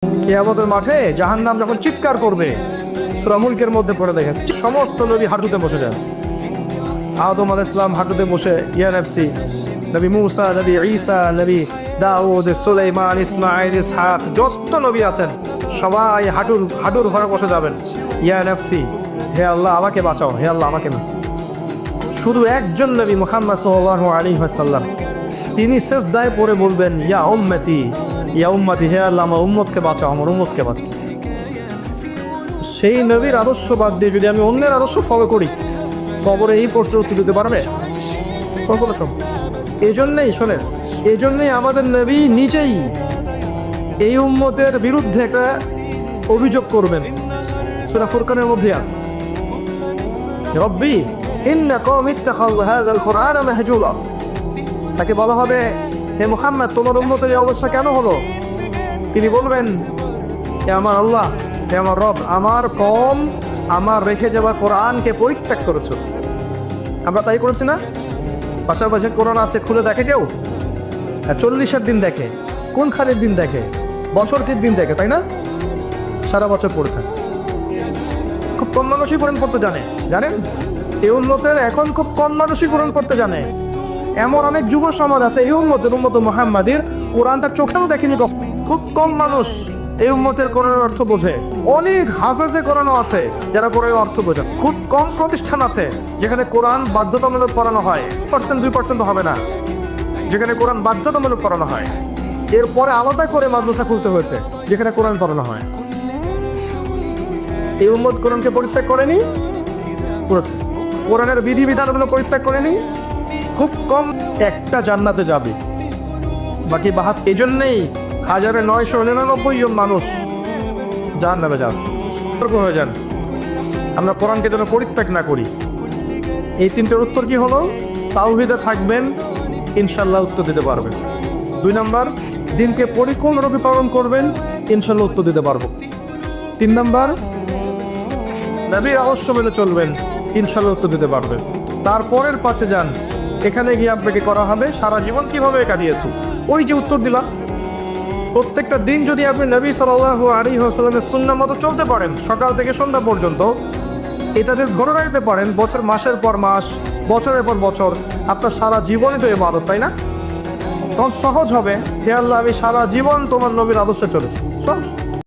কিয়ামতের মাঠে জাহান্নাম যখন চিৎকার করবে, সূরা মুলকের মধ্যে পড়ে দেখেন সমস্ত নবী হাঁটুতে বসে যান। আদম আলাইহিস সালাম হাঁটুতে বসে ইয়া নাফসি, নবী মুসা, নবী ঈসা, নবী দাউদ, সুলাইমান, ইসমাঈল, ইসহাক, যত নবী আছেন সবাই হাঁটুর ঘরে বসে যাবেন। ইয়া নাফসি, হে আল্লাহ আমাকে বাঁচাও, হে আল্লাহ আমাকে বাঁচাও। শুধু একজন নবী মুহাম্মদ সাল্লাল্লাহু আলাইহি ওয়াসাল্লাম, তিনি সিজদায় পড়ে বলবেন ইয়া উম্মতি, ইয়া উম্মতি, হে আল্লাহ আমার উম্মতকে বাঁচাও, আমার উম্মতকে বাঁচাও। সেই নবীর আদর্শ বাদ দিয়ে যদি আমি অন্যের আদর্শ ফলো করি, কবরে এই প্রশ্নের উত্তর দিতে পারবে কখনো সম্ভব? এই জন্যেই শোনেন, এই জন্যেই আমাদের নবী নিজেই এই উম্মতের বিরুদ্ধে একটা অভিযোগ করবেন। সূরা ফুরকানের মধ্যে আছে, রব্বি ইন্না কওমি ইত্তাখাযু হাযাল কুরআনা মাহজুরা। তাকে বলা হবে, হে মুহাম্মদ তোমার উম্মতের এই অবস্থা কেন হলো? তিনি বলবেন, হে আমার আল্লাহ, হে আমার রব, আমার কওম আমার রেখে যাওয়া কোরআনকে পরিত্যাগ করেছে। আমরা তাই করেছি না? পাশাপাশি কোরআন আছে, খুলে দেখে কেউ? 40-এর দিন দেখে, কোন খানের দিন দেখে, বছরটির দিন দেখে, তাই না? সারা বছর পড়ে থাকে। খুব কম মানুষই কোরআন পড়তে জানে, জানেন? এই উম্মতের এখন খুব কম মানুষই কোরআন পড়তে জানে। এমন অনেক যুব সমাজ আছে এই উম্মত মুহাম্মাদের কোরআনটা চোখেও দেখেনি। খুব কম মানুষ এই উম্মতের কোরআনের অর্থ বোঝে। অনেক হাফেজে কোরআনও আছে যারা কোরআনের অর্থ বোঝে। খুব কম প্রতিষ্ঠান আছে যেখানে কোরআন বাধ্যতামূলক পড়ানো হয়, 1%-2% হবে না, যেখানে কোরআন বাধ্যতামূলক পড়ানো হয়। এরপরে আলাদা করে মাদ্রাসা খুলতে হয়েছে যেখানে কোরআন পড়ানো হয়। এই উম্মত কোরআনকে পরিত্যাগ করেনি, করেছে। কোরআনের বিধিবিধানগুলো পরিত্যাগ করেনি। খুব কম একটা জান্নাতে যাবে, বাকি 72। এই জন্যেই 1999 জন মানুষ জাহান্নামে যান। সতর্ক হয়ে যান, আমরা কোরআনকে যেন পরিত্যাগ না করি। এই তিনটের উত্তর কি হলো? তাওহীদে থাকবেন, ইনশাল্লাহ উত্তর দিতে পারবেন। 2 নম্বর, দিনকে পরিপূর্ণরূপে পালন করবেন, ইনশাল্লাহ উত্তর দিতে পারবো। 3 নম্বর, নবীর আদর্শ মেনে চলবেন, ইনশাল্লাহ উত্তর দিতে পারবেন। তারপরের পাশে যান, এখানে গিয়ে আপনাকে করা হবে সারা জীবন কিভাবে কাটিয়েছো, ওই যে উত্তর দিলাম। প্রত্যেকটা দিন যদি আপনি নবী সাল্লাল্লাহু আলাইহি ওয়াসাল্লামের সুন্নাহ মতো চলতে পারেন, সকাল থেকে সন্ধ্যা পর্যন্ত, এটা যদি ধরে রাখতে পারেন বছর, মাসের পর মাস, বছরের পর বছর, আপনার সারা জীবনই তো ইবাদত, তাই না? তখন সহজ হবে, হে আল্লাহ আমি সারা জীবন তোমার নবীর আদর্শে চলেছি। সহজ।